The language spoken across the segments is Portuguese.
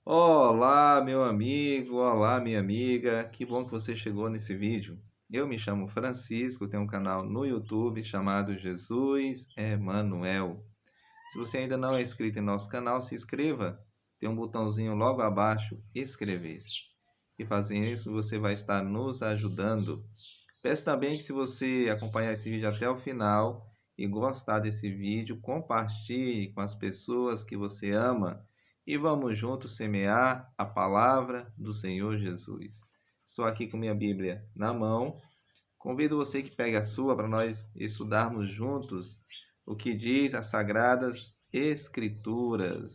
Olá, meu amigo, olá, minha amiga, que bom que você chegou nesse vídeo. Eu me chamo Francisco, tenho um canal no YouTube chamado Jesus Emanuel. Se você ainda não é inscrito em nosso canal, se inscreva. Tem um botãozinho logo abaixo, inscrever-se. E fazendo isso, você vai estar nos ajudando. Peço também que se você acompanhar esse vídeo até o final e gostar desse vídeo, compartilhe com as pessoas que você ama e vamos juntos semear a palavra do Senhor Jesus. Estou aqui com minha Bíblia na mão. Convido você que pegue a sua para nós estudarmos juntos o que diz as Sagradas Escrituras.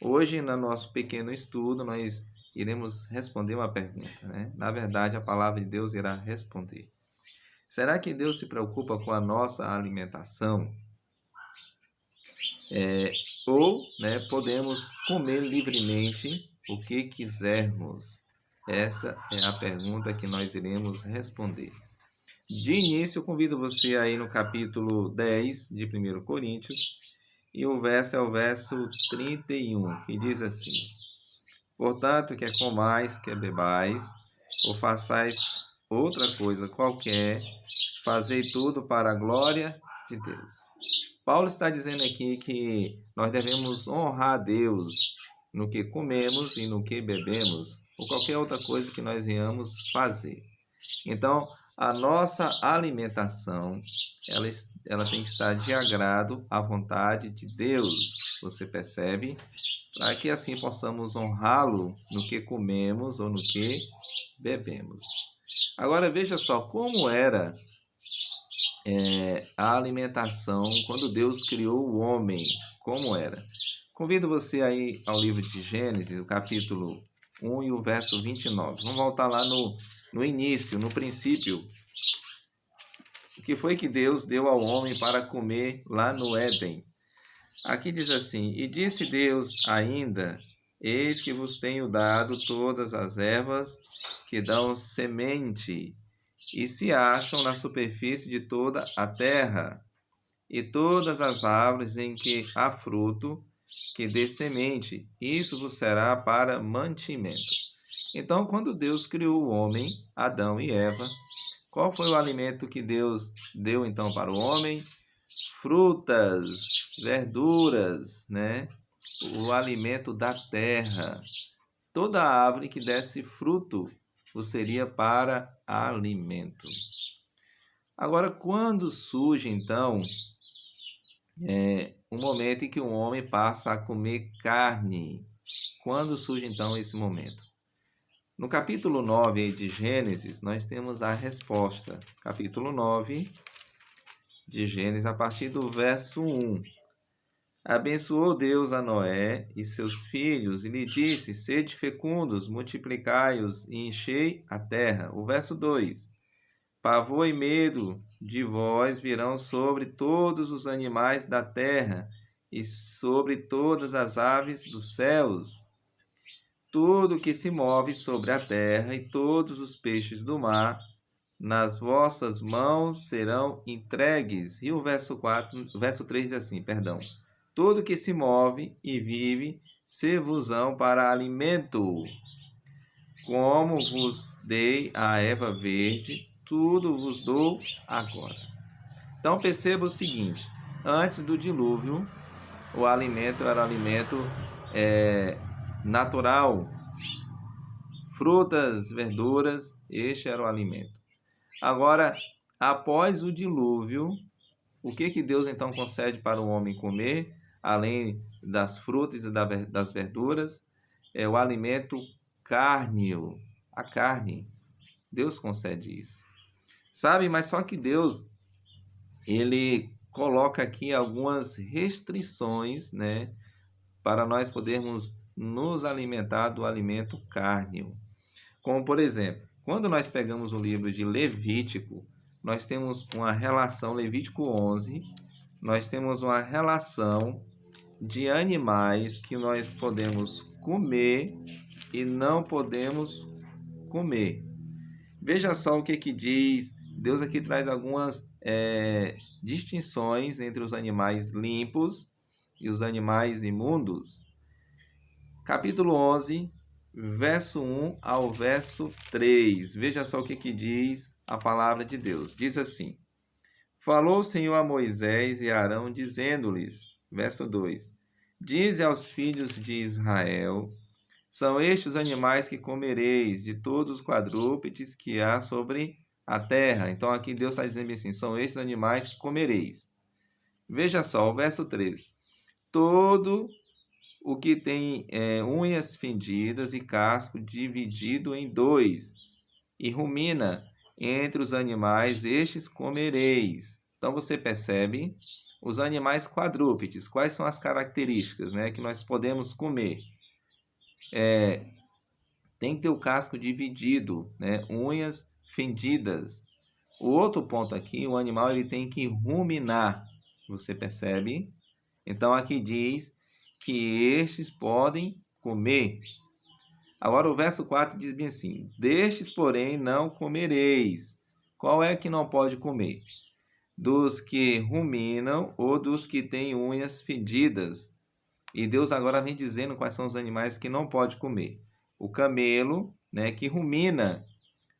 Hoje, no nosso pequeno estudo, nós iremos responder uma pergunta, né? Na verdade, a palavra de Deus irá responder. Será que Deus se preocupa com a nossa alimentação? Ou, né, podemos comer livremente o que quisermos? Essa é a pergunta que nós iremos responder. De início, eu convido você aí no capítulo 10 de 1 Coríntios, e o verso é o verso 31, que diz assim: Portanto, quer comais, quer bebais, ou façais outra coisa qualquer, fazei tudo para a glória de Deus. Paulo está dizendo aqui que nós devemos honrar a Deus no que comemos e no que bebemos, ou qualquer outra coisa que nós venhamos fazer. Então, a nossa alimentação, ela tem que estar de agrado à vontade de Deus, você percebe? Para que assim possamos honrá-lo no que comemos ou no que bebemos. Agora veja só como era a alimentação quando Deus criou o homem, como era. Convido você aí ao livro de Gênesis, o capítulo 1 e o verso 29. Vamos voltar lá no início, no princípio. O que foi que Deus deu ao homem para comer lá no Éden? Aqui diz assim: E disse Deus ainda: Eis que vos tenho dado todas as ervas que dão semente, e se acham na superfície de toda a terra, e todas as árvores em que há fruto, que dê semente, isso vos será para mantimento. Então, quando Deus criou o homem, Adão e Eva, qual foi o alimento que Deus deu então para o homem? Frutas, verduras, né? O alimento da terra. Toda árvore que desse fruto, seria para alimento. Agora, quando surge então o momento em que o homem passa a comer carne? Quando surge então esse momento? No capítulo 9 de Gênesis, nós temos a resposta. Capítulo 9 de Gênesis, a partir do verso 1. Abençoou Deus a Noé e seus filhos e lhe disse: Sede fecundos, multiplicai-os e enchei a terra. O verso 2. Pavor e medo de vós virão sobre todos os animais da terra e sobre todas as aves dos céus. Tudo que se move sobre a terra e todos os peixes do mar, nas vossas mãos serão entregues. E o verso 3 diz assim, tudo que se move e vive, ser-vos-ão para alimento. Como vos dei a erva verde, tudo vos dou agora. Então perceba o seguinte, antes do dilúvio, o alimento era alimento natural, frutas, verduras, este era o alimento. Agora, após o dilúvio, o que Deus então concede para o homem comer, além das frutas e das verduras? É o alimento cárneo, a carne. Deus concede isso. Sabe, mas só que Deus, ele coloca aqui algumas restrições, né, para nós podermos nos alimentar do alimento cárneo. Como, por exemplo, quando nós pegamos o livro de Levítico, nós temos uma relação, Levítico 11, nós temos uma relação de animais que nós podemos comer e não podemos comer. Veja só o que diz, Deus aqui traz algumas distinções entre os animais limpos e os animais imundos. Capítulo 11, verso 1 ao verso 3. Veja só o que diz a palavra de Deus. Diz assim: Falou o Senhor a Moisés e a Arão, dizendo-lhes, verso 2: Dize aos filhos de Israel: São estes os animais que comereis, de todos os quadrúpedes que há sobre a terra. Então aqui Deus está dizendo assim: são estes animais que comereis. Veja só, o verso 13: Todo o que tem unhas fendidas e casco dividido em dois, e rumina entre os animais, estes comereis. Então você percebe os animais quadrúpedes. Quais são as características, né, que nós podemos comer? Tem que ter o casco dividido, né, unhas fendidas. O outro ponto aqui, o animal ele tem que ruminar. Você percebe? Então aqui diz que estes podem comer. Agora o verso 4 diz bem assim: Destes, porém, não comereis. Qual é que não pode comer? Dos que ruminam ou dos que têm unhas fedidas. E Deus agora vem dizendo quais são os animais que não pode comer. O camelo, né, que rumina,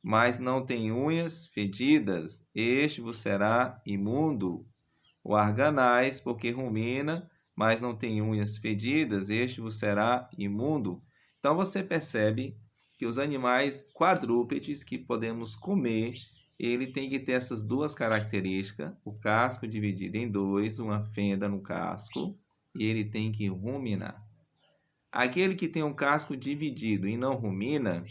mas não tem unhas fedidas, este vos será imundo. O arganaz, porque rumina, mas não tem unhas fedidas, este vos será imundo. Então você percebe que os animais quadrúpedes que podemos comer, ele tem que ter essas duas características: o casco dividido em dois, uma fenda no casco, e ele tem que ruminar. Aquele que tem um casco dividido e não rumina,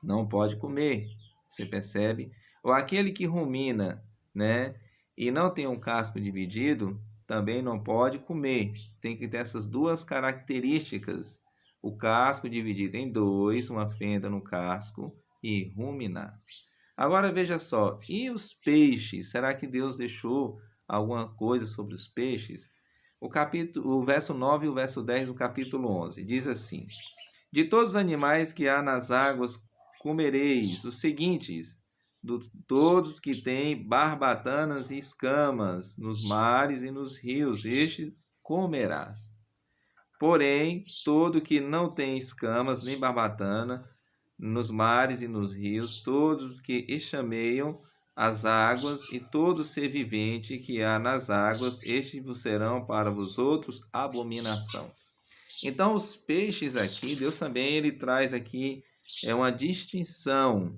não pode comer. Você percebe? Ou aquele que rumina, né, e não tem um casco dividido, também não pode comer. Tem que ter essas duas características: o casco dividido em dois, uma fenda no casco, e ruminar. Agora veja só, e os peixes? Será que Deus deixou alguma coisa sobre os peixes? O verso 9 e o verso 10 do capítulo 11 diz assim: De todos os animais que há nas águas comereis os seguintes: todos que têm barbatanas e escamas nos mares e nos rios, este comerás. Porém, todo que não tem escamas nem barbatana nos mares e nos rios, todos que enxameiam as águas e todo ser vivente que há nas águas, estes vos serão para vós outros abominação. Então, os peixes aqui, Deus também ele traz aqui uma distinção.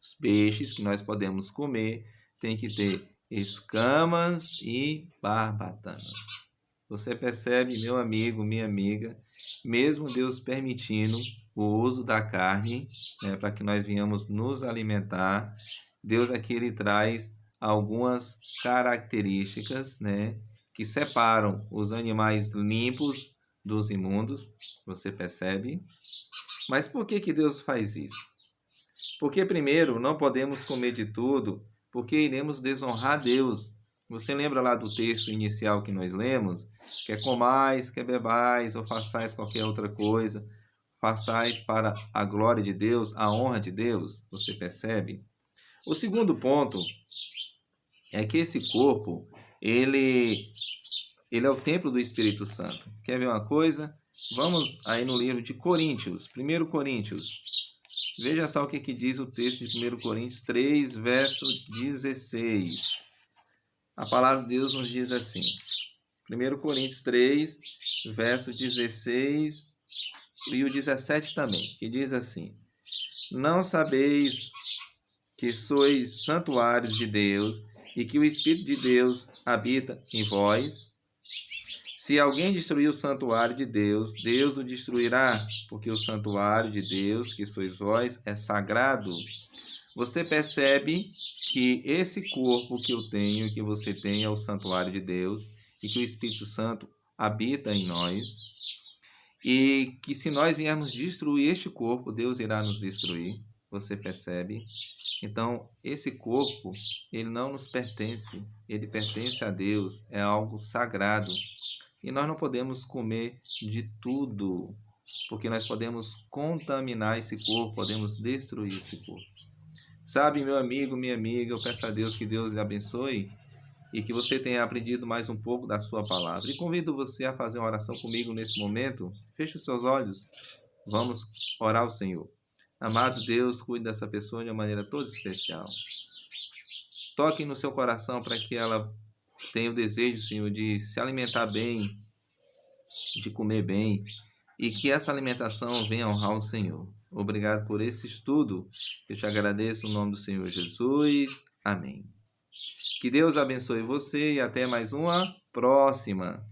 Os peixes que nós podemos comer tem que ter escamas e barbatanas. Você percebe, meu amigo, minha amiga, mesmo Deus permitindo o uso da carne, né, para que nós venhamos nos alimentar, Deus aqui ele traz algumas características, né, que separam os animais limpos dos imundos. Você percebe? Mas por que Deus faz isso? Porque, primeiro, não podemos comer de tudo, porque iremos desonrar Deus. Você lembra lá do texto inicial que nós lemos? Quer comais, quer bebais, ou façais qualquer outra coisa, façais para a glória de Deus, a honra de Deus. Você percebe? O segundo ponto é que esse corpo, ele é o templo do Espírito Santo. Quer ver uma coisa? Vamos aí no livro de Coríntios, 1 Coríntios. Veja só o que diz o texto de 1 Coríntios 3, verso 16. A palavra de Deus nos diz assim, 1 Coríntios 3, verso 16 e o 17 também, que diz assim: Não sabeis que sois santuários de Deus e que o Espírito de Deus habita em vós? Se alguém destruir o santuário de Deus, Deus o destruirá, porque o santuário de Deus, que sois vós, é sagrado. Você percebe que esse corpo que eu tenho, que você tem, é o santuário de Deus e que o Espírito Santo habita em nós. E que se nós viermos destruir este corpo, Deus irá nos destruir. Você percebe? Então, esse corpo, ele não nos pertence, ele pertence a Deus, é algo sagrado. E nós não podemos comer de tudo, porque nós podemos contaminar esse corpo, podemos destruir esse corpo. Sabe, meu amigo, minha amiga, eu peço a Deus que Deus lhe abençoe, e que você tenha aprendido mais um pouco da sua palavra. E convido você a fazer uma oração comigo nesse momento. Feche os seus olhos. Vamos orar ao Senhor. Amado Deus, cuide dessa pessoa de uma maneira toda especial. Toque no seu coração para que ela tenha o desejo, Senhor, de se alimentar bem, de comer bem, e que essa alimentação venha honrar o Senhor. Obrigado por esse estudo. Eu te agradeço no nome do Senhor Jesus. Amém. Que Deus abençoe você e até mais uma próxima.